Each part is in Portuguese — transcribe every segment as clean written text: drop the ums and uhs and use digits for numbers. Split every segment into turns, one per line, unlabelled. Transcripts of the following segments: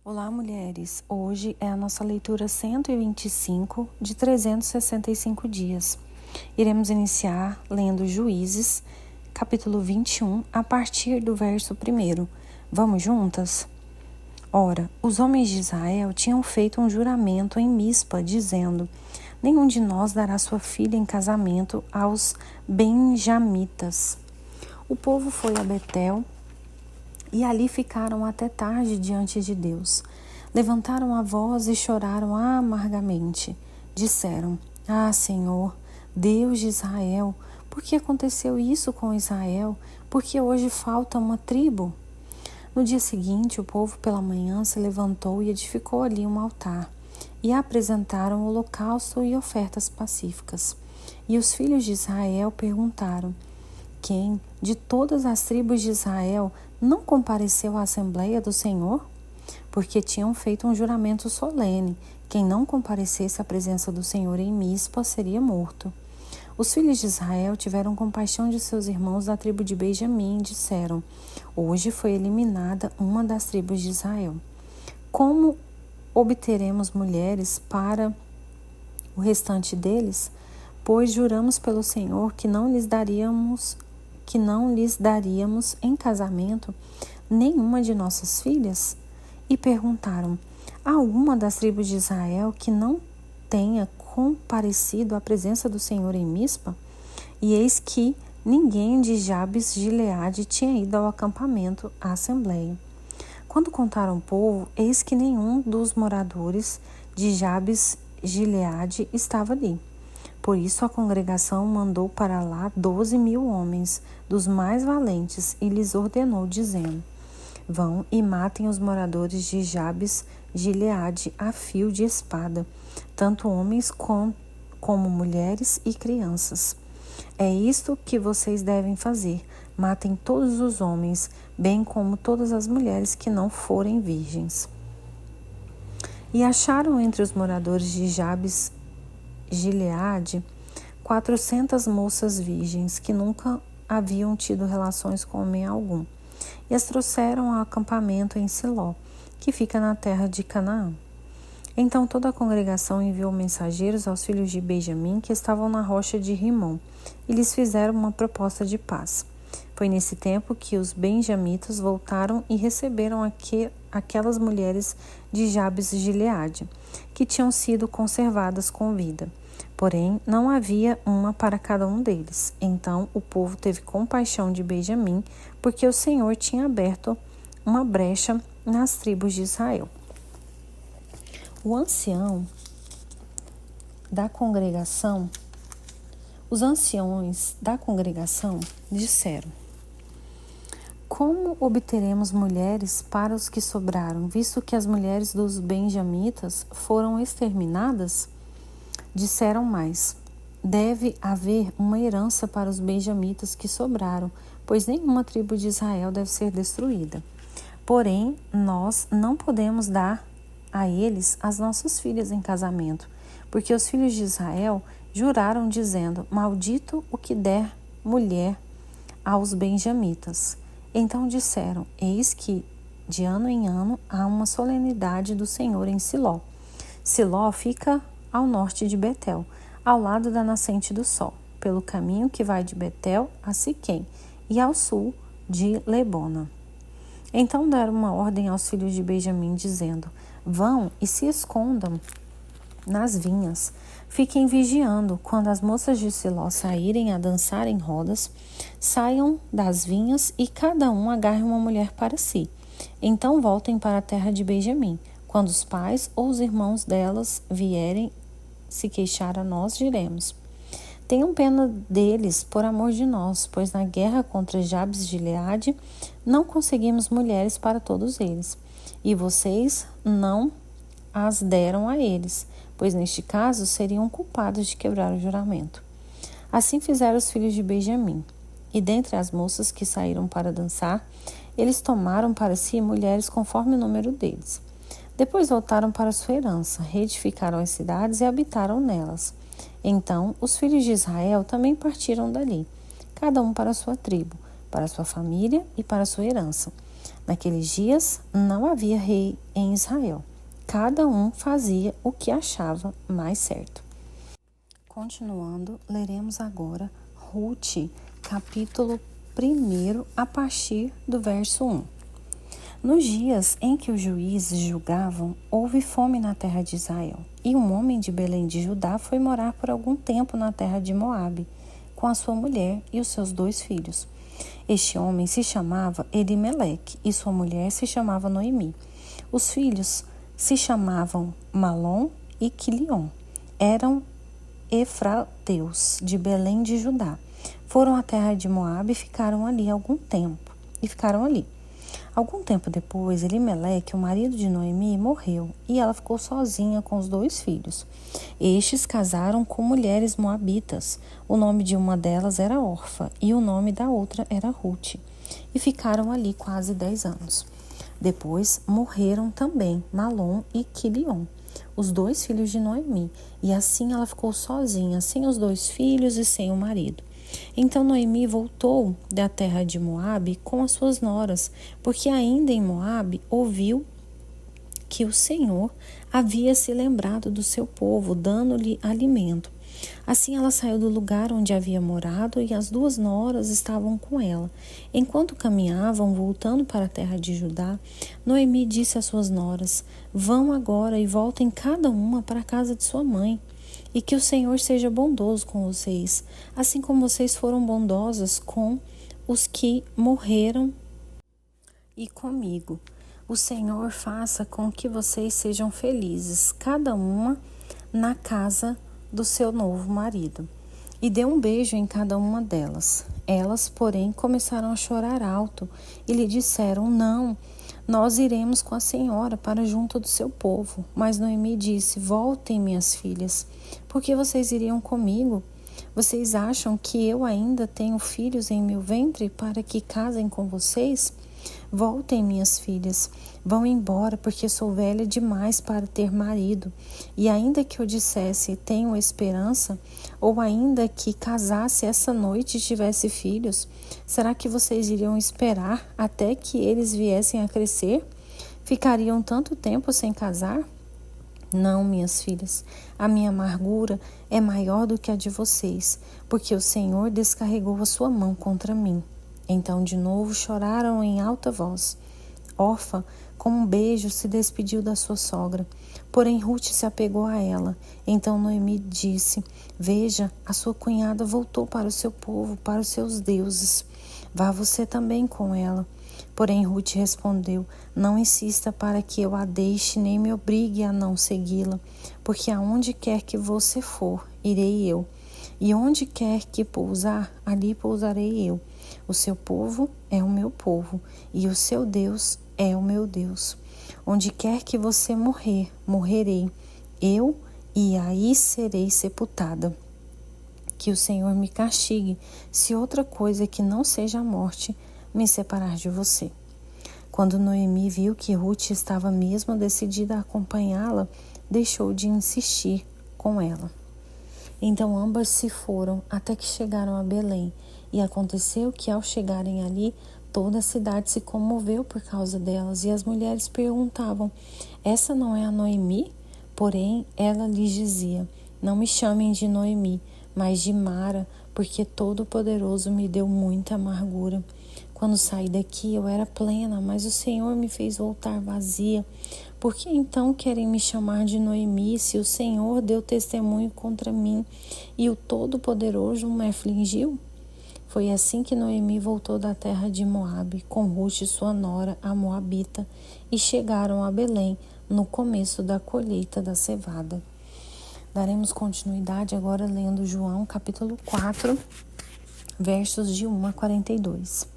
Olá, mulheres! Hoje é a nossa leitura 125 de 365 dias. Iremos iniciar lendo Juízes, capítulo 21, a partir do verso 1. Vamos juntas? Ora, os homens de Israel tinham feito um juramento em Mispa, dizendo: nenhum de nós dará sua filha em casamento aos benjamitas. O povo foi a Betel e ali ficaram até tarde diante de Deus. Levantaram a voz e choraram amargamente. Disseram: Ah, Senhor, Deus de Israel, por que aconteceu isso com Israel? Porque hoje falta uma tribo? No dia seguinte, o povo pela manhã se levantou e edificou ali um altar, e apresentaram holocausto e ofertas pacíficas. E os filhos de Israel perguntaram: quem de todas as tribos de Israel não compareceu à Assembleia do Senhor? Porque tinham feito um juramento solene: quem não comparecesse à presença do Senhor em Mispa seria morto. Os filhos de Israel tiveram compaixão de seus irmãos da tribo de Benjamim e disseram: hoje foi eliminada uma das tribos de Israel. Como obteremos mulheres para o restante deles? Pois juramos pelo Senhor que não lhes daríamos em casamento nenhuma de nossas filhas? E perguntaram: há alguma das tribos de Israel que não tenha comparecido à presença do Senhor em Mispa? E eis que ninguém de Jabes Gileade tinha ido ao acampamento, à assembleia. Quando contaram ao povo, eis que nenhum dos moradores de Jabes Gileade estava ali. Por isso a congregação mandou para lá 12.000 homens, dos mais valentes, e lhes ordenou, dizendo: vão e matem os moradores de Jabes Gileade a fio de espada, tanto homens como mulheres e crianças. É isto que vocês devem fazer: matem todos os homens, bem como todas as mulheres que não forem virgens. E acharam entre os moradores de Jabes Gileade 400 moças virgens que nunca haviam tido relações com homem algum, e as trouxeram ao acampamento em Siló, que fica na terra de Canaã. Então toda a congregação enviou mensageiros aos filhos de Benjamim que estavam na rocha de Rimom, e lhes fizeram uma proposta de paz. Foi nesse tempo que os benjamitas voltaram e receberam aquelas mulheres de Jabes Gileade, que tinham sido conservadas com vida. Porém, não havia uma para cada um deles. Então o povo teve compaixão de Benjamim, porque o Senhor tinha aberto uma brecha nas tribos de Israel. Os anciões da congregação disseram: como obteremos mulheres para os que sobraram, visto que as mulheres dos benjamitas foram exterminadas? Disseram mais: deve haver uma herança para os benjamitas que sobraram, pois nenhuma tribo de Israel deve ser destruída. Porém, nós não podemos dar a eles as nossas filhas em casamento, porque os filhos de Israel juraram, dizendo: maldito o que der mulher aos benjamitas. Então disseram: eis que de ano em ano há uma solenidade do Senhor em Siló. Siló fica ao norte de Betel, ao lado da nascente do sol, pelo caminho que vai de Betel a Siquém, e ao sul de Lebona. Então deram uma ordem aos filhos de Benjamim, dizendo: vão e se escondam nas vinhas. Fiquem vigiando. Quando as moças de Siló saírem a dançar em rodas, saiam das vinhas e cada um agarre uma mulher para si. Então voltem para a terra de Benjamim. Quando os pais ou os irmãos delas vierem se queixar a nós, diremos: tenham pena deles por amor de nós, pois na guerra contra Jabes de Gileade não conseguimos mulheres para todos eles, e vocês não as deram a eles, pois neste caso seriam culpados de quebrar o juramento. Assim fizeram os filhos de Benjamim, e dentre as moças que saíram para dançar, eles tomaram para si mulheres conforme o número deles. Depois voltaram para sua herança, reedificaram as cidades e habitaram nelas. Então os filhos de Israel também partiram dali, cada um para sua tribo, para sua família e para sua herança. Naqueles dias não havia rei em Israel. Cada um fazia o que achava mais certo. Continuando, leremos agora Rute, capítulo 1, a partir do verso 1. Nos dias em que os juízes julgavam, houve fome na terra de Israel, e um homem de Belém de Judá foi morar por algum tempo na terra de Moabe, com a sua mulher e os seus 2 filhos. Este homem se chamava Elimeleque, e sua mulher se chamava Noemi. Os filhos se chamavam Malom e Quilion. Eram efrateus de Belém de Judá. Foram à terra de Moabe e ficaram ali. Algum tempo depois, Elimeleque, o marido de Noemi, morreu, e ela ficou sozinha com os 2 filhos. Estes casaram com mulheres moabitas. O nome de uma delas era Orfa, e o nome da outra era Rute, e ficaram ali quase 10 anos. Depois morreram também Malom e Quilion, os 2 filhos de Noemi, e assim ela ficou sozinha, sem os 2 filhos e sem o marido. Então Noemi voltou da terra de Moabe com as suas noras, porque ainda em Moabe ouviu que o Senhor havia se lembrado do seu povo, dando-lhe alimento. Assim ela saiu do lugar onde havia morado e as 2 noras estavam com ela. Enquanto caminhavam, voltando para a terra de Judá, Noemi disse às suas noras: "Vão agora e voltem cada uma para a casa de sua mãe. E que o Senhor seja bondoso com vocês, assim como vocês foram bondosas com os que morreram e comigo. O Senhor faça com que vocês sejam felizes, cada uma na casa do seu novo marido." E deu um beijo em cada uma delas. Elas, porém, começaram a chorar alto e lhe disseram: "Não, nós iremos com a senhora para junto do seu povo." Mas Noemi disse: "Voltem, minhas filhas, porque vocês iriam comigo? Vocês acham que eu ainda tenho filhos em meu ventre para que casem com vocês? Voltem, minhas filhas, vão embora, porque sou velha demais para ter marido. E ainda que eu dissesse: tenho esperança, ou ainda que casasse essa noite e tivesse filhos, será que vocês iriam esperar até que eles viessem a crescer? Ficariam tanto tempo sem casar? Não, minhas filhas, a minha amargura é maior do que a de vocês, porque o Senhor descarregou a sua mão contra mim." Então de novo choraram em alta voz. Orfa, com um beijo, se despediu da sua sogra. Porém Rute se apegou a ela. Então Noemi disse: "Veja, a sua cunhada voltou para o seu povo, para os seus deuses. Vá você também com ela." Porém Rute respondeu: "Não insista para que eu a deixe, nem me obrigue a não segui-la, porque aonde quer que você for, irei eu. E onde quer que pousar, ali pousarei eu. O seu povo é o meu povo, e o seu Deus é o meu Deus. Onde quer que você morrer, morrerei eu, e aí serei sepultada. Que o Senhor me castigue, se outra coisa que não seja a morte me separar de você." Quando Noemi viu que Rute estava mesmo decidida a acompanhá-la, deixou de insistir com ela. Então ambas se foram até que chegaram a Belém. E aconteceu que, ao chegarem ali, toda a cidade se comoveu por causa delas, e as mulheres perguntavam: "Essa não é a Noemi?" Porém ela lhes dizia: "Não me chamem de Noemi, mas de Mara, porque Todo-Poderoso me deu muita amargura. Quando saí daqui eu era plena, mas o Senhor me fez voltar vazia. Por que então querem me chamar de Noemi, se o Senhor deu testemunho contra mim e o Todo-Poderoso me afligiu?" Foi assim que Noemi voltou da terra de Moabe, com Rute, sua nora, a moabita, e chegaram a Belém no começo da colheita da cevada. Daremos continuidade agora lendo João capítulo 4, versos de 1 a 42.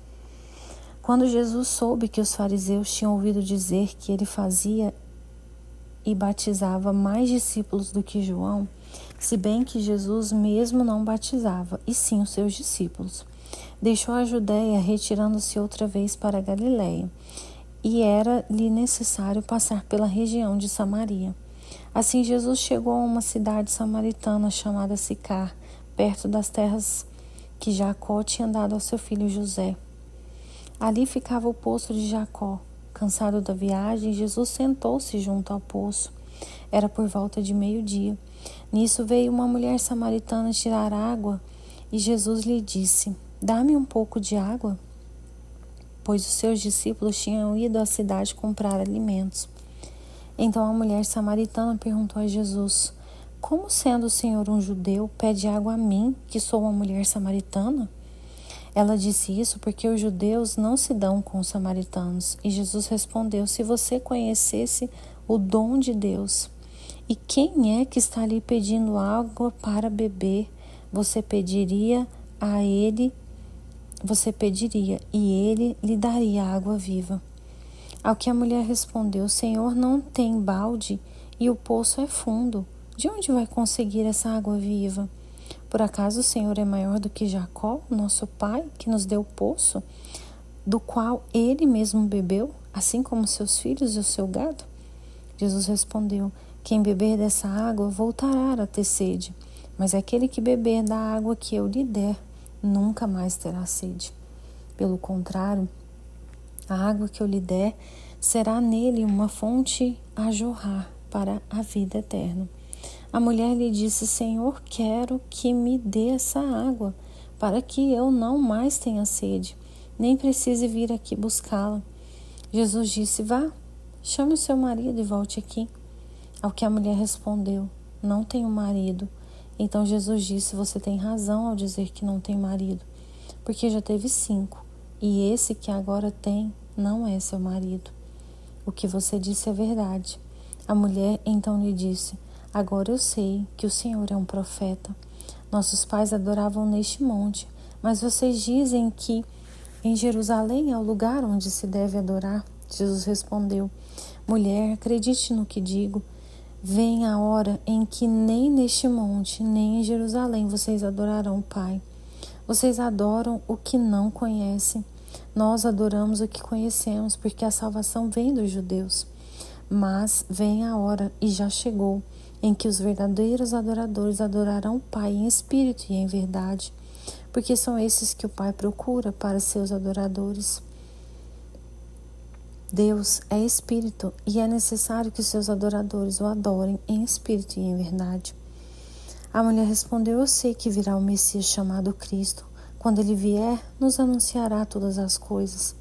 Quando Jesus soube que os fariseus tinham ouvido dizer que ele fazia e batizava mais discípulos do que João, se bem que Jesus mesmo não batizava, e sim os seus discípulos, deixou a Judéia, retirando-se outra vez para a Galiléia, e era-lhe necessário passar pela região de Samaria. Assim Jesus chegou a uma cidade samaritana chamada Sicar, perto das terras que Jacó tinha dado ao seu filho José. Ali ficava o poço de Jacó. Cansado da viagem, Jesus sentou-se junto ao poço. Era por volta de meio-dia. Nisso veio uma mulher samaritana tirar água e Jesus lhe disse: "Dá-me um pouco de água", pois os seus discípulos tinham ido à cidade comprar alimentos. Então a mulher samaritana perguntou a Jesus: "Como, sendo o Senhor um judeu, pede água a mim, que sou uma mulher samaritana?" Ela disse isso porque os judeus não se dão com os samaritanos. E Jesus respondeu: "Se você conhecesse o dom de Deus e quem é que está ali pedindo água para beber, você pediria e ele lhe daria água viva." Ao que a mulher respondeu: "Senhor, não tem balde e o poço é fundo. De onde vai conseguir essa água viva? Por acaso o Senhor é maior do que Jacó, nosso pai, que nos deu o poço, do qual ele mesmo bebeu, assim como seus filhos e o seu gado?" Jesus respondeu: "Quem beber dessa água voltará a ter sede, mas aquele que beber da água que eu lhe der, nunca mais terá sede. Pelo contrário, a água que eu lhe der será nele uma fonte a jorrar para a vida eterna." A mulher lhe disse: "Senhor, quero que me dê essa água, para que eu não mais tenha sede, nem precise vir aqui buscá-la." Jesus disse: "Vá, chame o seu marido e volte aqui." Ao que a mulher respondeu: "Não tenho marido." Então Jesus disse: "Você tem razão ao dizer que não tem marido, porque já teve 5, e esse que agora tem não é seu marido. O que você disse é verdade." A mulher então lhe disse: "Agora eu sei que o Senhor é um profeta. Nossos pais adoravam neste monte, mas vocês dizem que em Jerusalém é o lugar onde se deve adorar." Jesus respondeu: "Mulher, acredite no que digo. Vem a hora em que nem neste monte, nem em Jerusalém vocês adorarão o Pai. Vocês adoram o que não conhecem. Nós adoramos o que conhecemos, porque a salvação vem dos judeus. Mas vem a hora, e já chegou, em que os verdadeiros adoradores adorarão o Pai em espírito e em verdade, porque são esses que o Pai procura para seus adoradores. Deus é espírito e é necessário que os seus adoradores o adorem em espírito e em verdade." A mulher respondeu: "Eu sei que virá o Messias chamado Cristo. Quando ele vier, nos anunciará todas as coisas."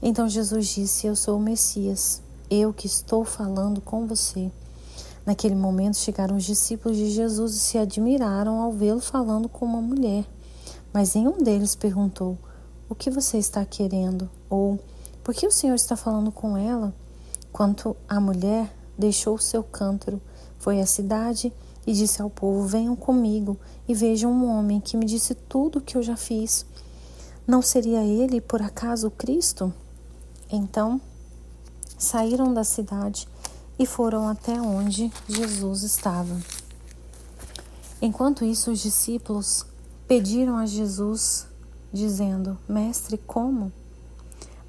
Então Jesus disse: "Eu sou o Messias, eu que estou falando com você." Naquele momento chegaram os discípulos de Jesus e se admiraram ao vê-lo falando com uma mulher. Mas nenhum deles perguntou: "O que você está querendo?" ou "Por que o Senhor está falando com ela?" Quanto à mulher, deixou o seu cântaro, foi à cidade e disse ao povo: "Venham comigo e vejam um homem que me disse tudo o que eu já fiz. Não seria ele, por acaso, o Cristo?" Então saíram da cidade e foram até onde Jesus estava. Enquanto isso, os discípulos pediram a Jesus, dizendo: "Mestre, como?"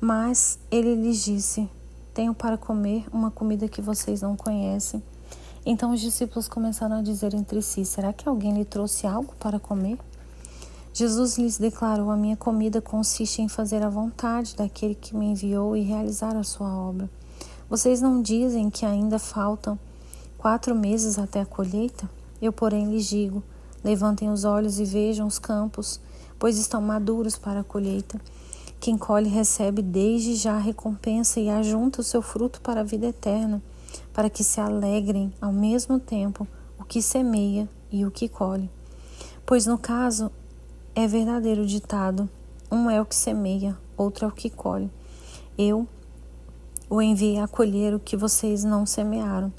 Mas ele lhes disse: "Tenho para comer uma comida que vocês não conhecem." Então os discípulos começaram a dizer entre si: "Será que alguém lhe trouxe algo para comer?" Jesus lhes declarou: "A minha comida consiste em fazer a vontade daquele que me enviou e realizar a sua obra. Vocês não dizem que ainda faltam 4 meses até a colheita? Eu, porém, lhes digo: levantem os olhos e vejam os campos, pois estão maduros para a colheita. Quem colhe recebe desde já a recompensa e ajunta o seu fruto para a vida eterna, para que se alegrem ao mesmo tempo o que semeia e o que colhe. Pois no caso é verdadeiro o ditado: um é o que semeia, outro é o que colhe. Eu o enviei a colher o que vocês não semearam.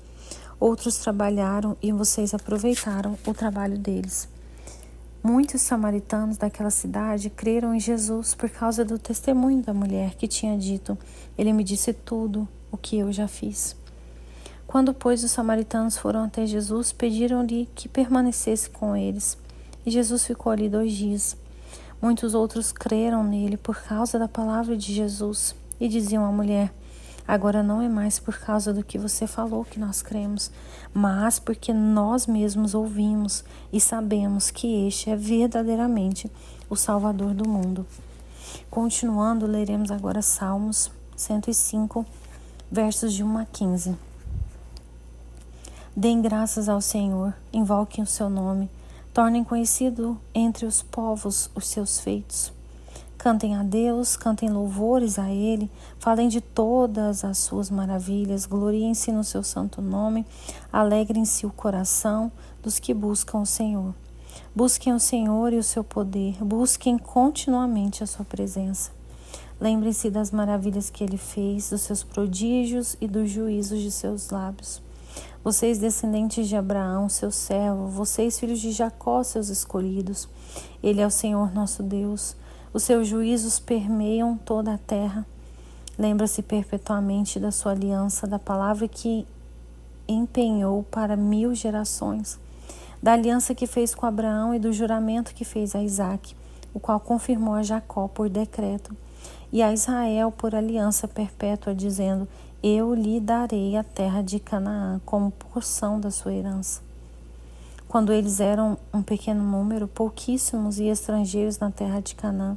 Outros trabalharam e vocês aproveitaram o trabalho deles." Muitos samaritanos daquela cidade creram em Jesus por causa do testemunho da mulher que tinha dito: "Ele me disse tudo o que eu já fiz." Quando, pois, os samaritanos foram até Jesus, pediram-lhe que permanecesse com eles. E Jesus ficou ali 2 dias. Muitos outros creram nele por causa da palavra de Jesus e diziam à mulher: "Agora não é mais por causa do que você falou que nós cremos, mas porque nós mesmos ouvimos e sabemos que este é verdadeiramente o Salvador do mundo." Continuando, leremos agora Salmos 105, versos de 1 a 15. Deem graças ao Senhor, invoquem o seu nome, tornem conhecido entre os povos os seus feitos. Cantem a Deus, cantem louvores a Ele, falem de todas as suas maravilhas, gloriem-se no seu santo nome, alegrem-se o coração dos que buscam o Senhor. Busquem o Senhor e o seu poder, busquem continuamente a sua presença. Lembrem-se das maravilhas que Ele fez, dos seus prodígios e dos juízos de seus lábios. Vocês, descendentes de Abraão, seu servo, vocês, filhos de Jacó, seus escolhidos. Ele é o Senhor nosso Deus. Os seus juízos permeiam toda a terra. Lembra-se perpetuamente da sua aliança, da palavra que empenhou para 1000 gerações, da aliança que fez com Abraão e do juramento que fez a Isaque, o qual confirmou a Jacó por decreto e a Israel por aliança perpétua, dizendo: eu lhe darei a terra de Canaã como porção da sua herança. Quando eles eram um pequeno número, pouquíssimos e estrangeiros na terra de Canaã,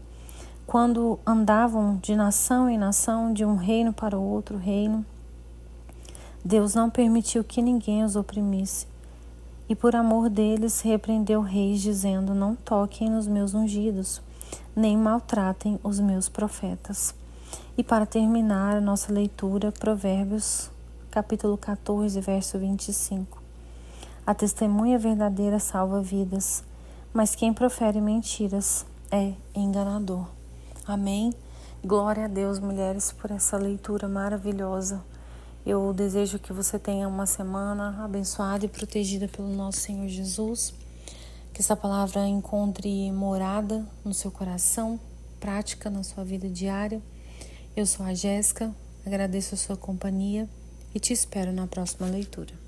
quando andavam de nação em nação, de um reino para o outro reino, Deus não permitiu que ninguém os oprimisse. E por amor deles repreendeu reis, dizendo: não toquem nos meus ungidos, nem maltratem os meus profetas. E para terminar a nossa leitura, Provérbios, capítulo 14, verso 25. A testemunha verdadeira salva vidas, mas quem profere mentiras é enganador. Amém? Glória a Deus, mulheres, por essa leitura maravilhosa. Eu desejo que você tenha uma semana abençoada e protegida pelo nosso Senhor Jesus. Que essa palavra encontre morada no seu coração, prática na sua vida diária. Eu sou a Jéssica, agradeço a sua companhia e te espero na próxima leitura.